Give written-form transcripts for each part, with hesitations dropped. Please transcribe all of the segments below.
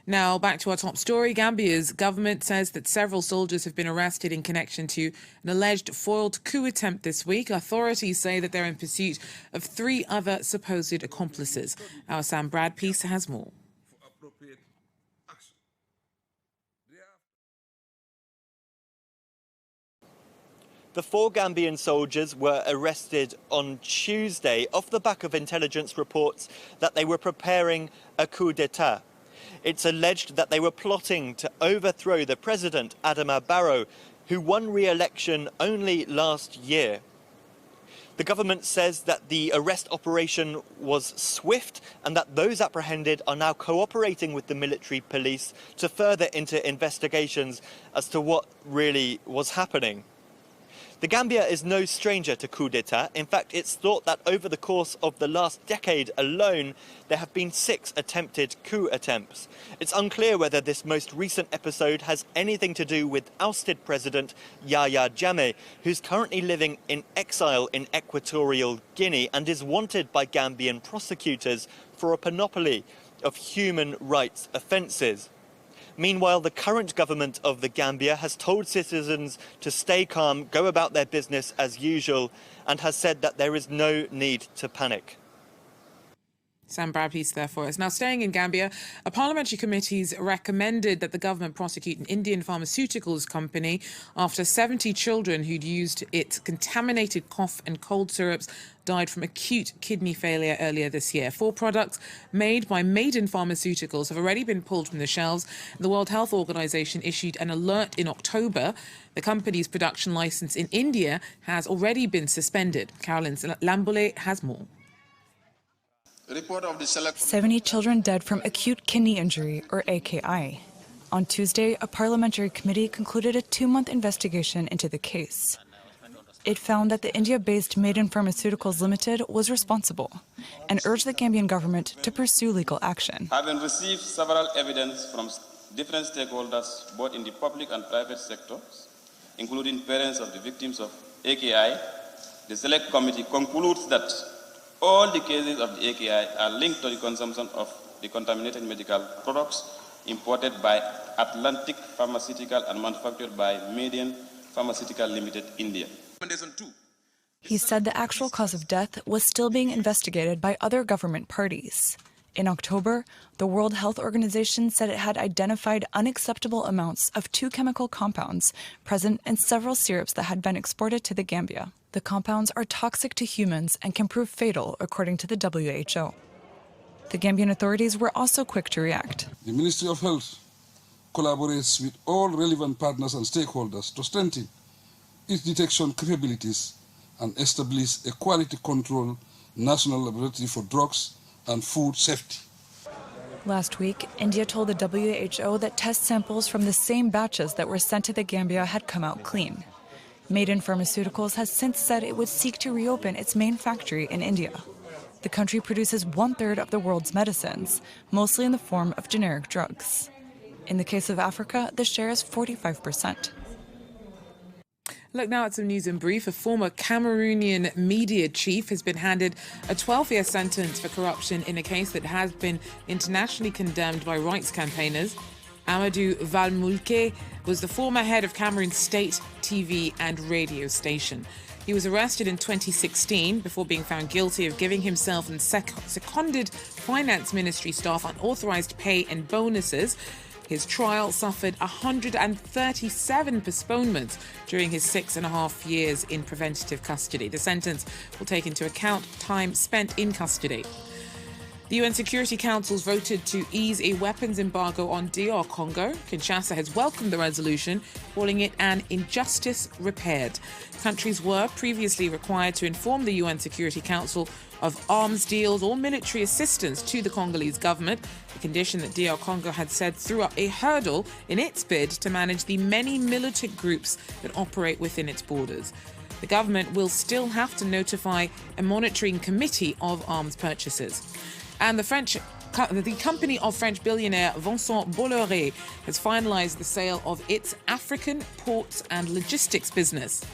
Now, back to our top story. Gambia's government says that several soldiers have been arrested in connection to an alleged foiled coup attempt this week. Authorities say that they're in pursuit of 3 other supposed accomplices. Our Sam Bradpiece has more. The 4 Gambian soldiers were arrested on Tuesday off the back of intelligence reports that they were preparing a coup d'etat. It's alleged that they were plotting to overthrow the president, Adama Barrow, who won re-election only last year. The government says that the arrest operation was swift and that those apprehended are now cooperating with the military police to further into investigations as to what really was happening. The Gambia is no stranger to coup d'etat. In fact, it's thought that over the course of the last decade alone, there have been 6 attempted coup attempts. It's unclear whether this most recent episode has anything to do with ousted President Yahya Jammeh, who's currently living in exile in Equatorial Guinea and is wanted by Gambian prosecutors for a panoply of human rights offences. Meanwhile, the current government of the Gambia has told citizens to stay calm, go about their business as usual, and has said that there is no need to panic. Sam Bradpiece there for us. Now, staying in Gambia, a parliamentary committee's recommended that the government prosecute an Indian pharmaceuticals company after 70 children who'd used its contaminated cough and cold syrups died from acute kidney failure earlier this year. 4 products made by Maiden Pharmaceuticals have already been pulled from the shelves. The World Health Organization issued an alert in October. The company's production license in India has already been suspended. Caroline Lambole has more. 70 children dead from acute kidney injury, or AKI. On Tuesday, a parliamentary committee concluded a 2-month investigation into the case. It found that the India-based Maiden Pharmaceuticals Limited was responsible and urged the Gambian government to pursue legal action. Having received several evidence from different stakeholders, both in the public and private sectors, including parents of the victims of AKI, the Select Committee concludes that all the cases of the AKI are linked to the consumption of the contaminated medical products imported by Atlantic Pharmaceutical and manufactured by Maiden Pharmaceutical Limited, India. He said the actual cause of death was still being investigated by other government parties. In October, the World Health Organization said it had identified unacceptable amounts of 2 chemical compounds present in several syrups that had been exported to the Gambia. The compounds are toxic to humans and can prove fatal, according to the WHO. The Gambian authorities were also quick to react. The Ministry of Health collaborates with all relevant partners and stakeholders to strengthen its detection capabilities and establish a quality control national laboratory for drugs and food safety. Last week, India told the WHO that test samples from the same batches that were sent to the Gambia had come out clean. Maiden Pharmaceuticals has since said it would seek to reopen its main factory in India. The country produces 1/3 of the world's medicines, mostly in the form of generic drugs. In the case of Africa, the share is 45%. Look now at some news in brief. A former Cameroonian media chief has been handed a 12-year sentence for corruption in a case that has been internationally condemned by rights campaigners. Amadou Valmoulke was the former head of Cameroon's state TV and radio station. He was arrested in 2016 before being found guilty of giving himself and seconded finance ministry staff unauthorized pay and bonuses. His trial suffered 137 postponements during his 6.5 years in preventative custody. The sentence will take into account time spent in custody. The UN Security Council's voted to ease a weapons embargo on DR Congo. Kinshasa has welcomed the resolution, calling it an injustice repaired. Countries were previously required to inform the UN Security Council of arms deals or military assistance to the Congolese government, a condition that DR Congo had said threw up a hurdle in its bid to manage the many militant groups that operate within its borders. The government will still have to notify a monitoring committee of arms purchases. And the company of French billionaire Vincent Bolloré has finalised the sale of its African ports and logistics business.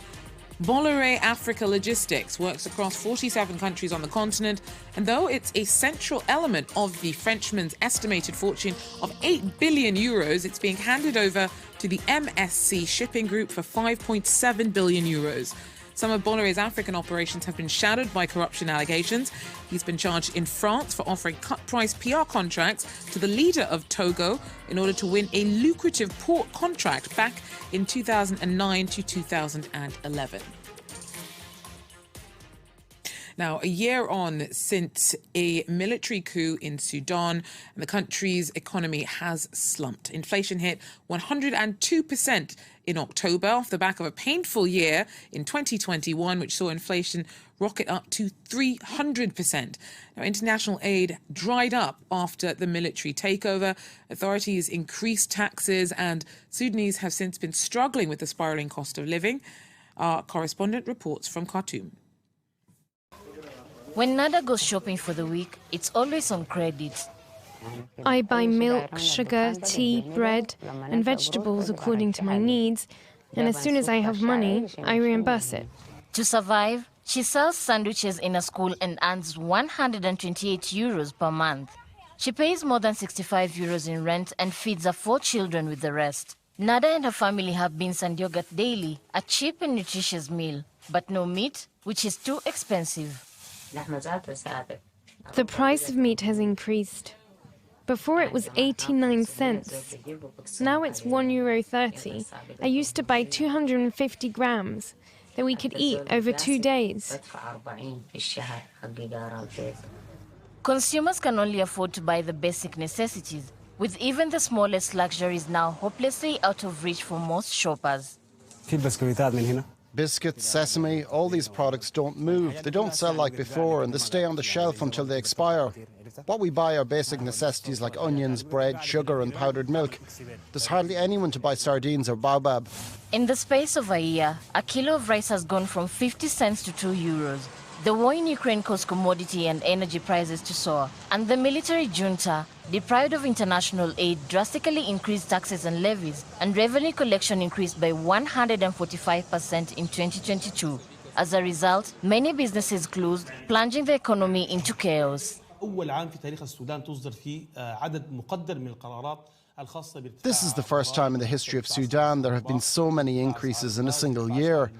Bolloré Africa Logistics works across 47 countries on the continent, and though it's a central element of the Frenchman's estimated fortune of 8 billion euros, it's being handed over to the MSC Shipping Group for 5.7 billion euros. Some of Bolloré's African operations have been shadowed by corruption allegations. He's been charged in France for offering cut-price PR contracts to the leader of Togo in order to win a lucrative port contract back in 2009 to 2011. Now, a year on since a military coup in Sudan, and the country's economy has slumped. Inflation hit 102% in October off the back of a painful year in 2021, which saw inflation rocket up to 300%. Now, international aid dried up after the military takeover. Authorities increased taxes, and Sudanese have since been struggling with the spiralling cost of living. Our correspondent reports from Khartoum. When Nada goes shopping for the week, it's always on credit. I buy milk, sugar, tea, bread, and vegetables according to my needs, and as soon as I have money, I reimburse it. To survive, she sells sandwiches in a school and earns 128 euros per month. She pays more than 65 euros in rent and feeds her 4 children with the rest. Nada and her family have beans and yogurt daily, a cheap and nutritious meal, but no meat, which is too expensive. The price of meat has increased. Before it was 89 cents. Now it's €1.30. I used to buy 250 grams that we could eat over 2 days. Consumers can only afford to buy the basic necessities, with even the smallest luxuries now hopelessly out of reach for most shoppers. Biscuits, sesame, all these products don't move. They don't sell like before, and they stay on the shelf until they expire. What we buy are basic necessities like onions, bread, sugar and powdered milk. There's hardly anyone to buy sardines or baobab. In the space of a year, a kilo of rice has gone from 50 cents to 2 euros. The war in Ukraine caused commodity and energy prices to soar, and the military junta, deprived of international aid, drastically increased taxes and levies, and revenue collection increased by 145% in 2022. As a result, many businesses closed, plunging the economy into chaos. This is the first time in the history of Sudan there have been so many increases in a single year.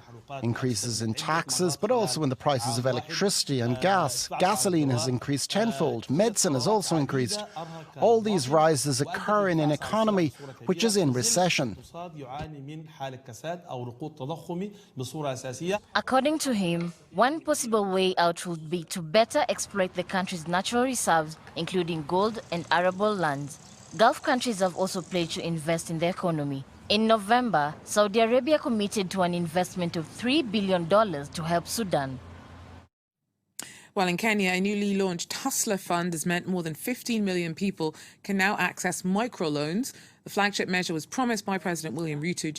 Increases in taxes, but also in the prices of electricity and gas. Gasoline has increased tenfold. Medicine has also increased. All these rises occur in an economy which is in recession. According to him, one possible way out would be to better exploit the country's natural reserves, including gold and arable lands. Gulf countries have also pledged to invest in the economy. In November, Saudi Arabia committed to an investment of $3 billion to help Sudan. While in Kenya, a newly launched Hustler Fund has meant more than 15 million people can now access microloans. The flagship measure was promised by President William Ruto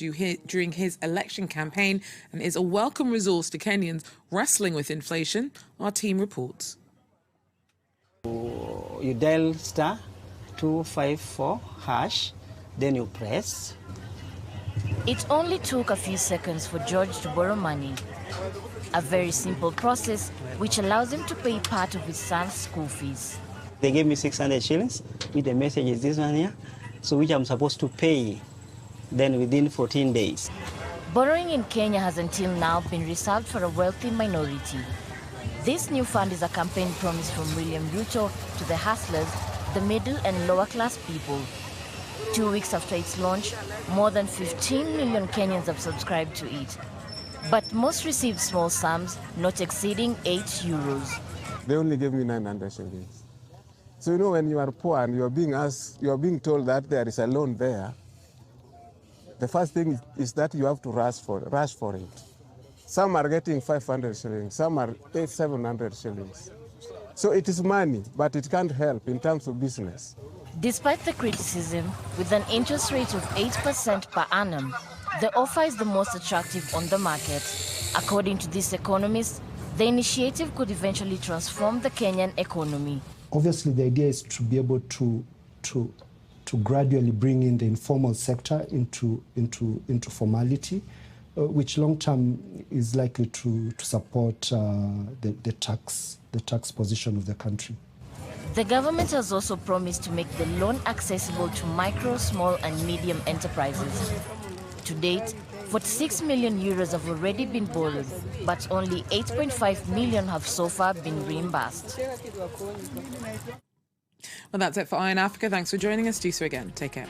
during his election campaign and is a welcome resource to Kenyans wrestling with inflation. Our team reports. You dial *254#, then you press. It only took a few seconds for George to borrow money. A very simple process which allows him to pay part of his son's school fees. They gave me 600 shillings with the message is this one here, so which I'm supposed to pay then within 14 days. Borrowing in Kenya has until now been reserved for a wealthy minority. This new fund is a campaign promise from William Ruto to the hustlers, the middle and lower class people. 2 weeks after its launch, more than 15 million Kenyans have subscribed to it. But most received small sums, not exceeding 8 euros. They only gave me 900 shillings. So, you know, when you are poor and you are being told that there is a loan there, the first thing is that you have to rush for it. Some are getting 500 shillings, some are 700 shillings. So it is money, but it can't help in terms of business. Despite the criticism, with an interest rate of 8% per annum, the offer is the most attractive on the market. According to this economist, the initiative could eventually transform the Kenyan economy. Obviously, the idea is to be able to gradually bring in the informal sector into formality, which long term is likely to support the tax position of the country. The government has also promised to make the loan accessible to micro, small and medium enterprises. To date, 46 million euros have already been borrowed, but only 8.5 million have so far been reimbursed. Well, that's it for Eye on Africa. Thanks for joining us. Do so again. Take care.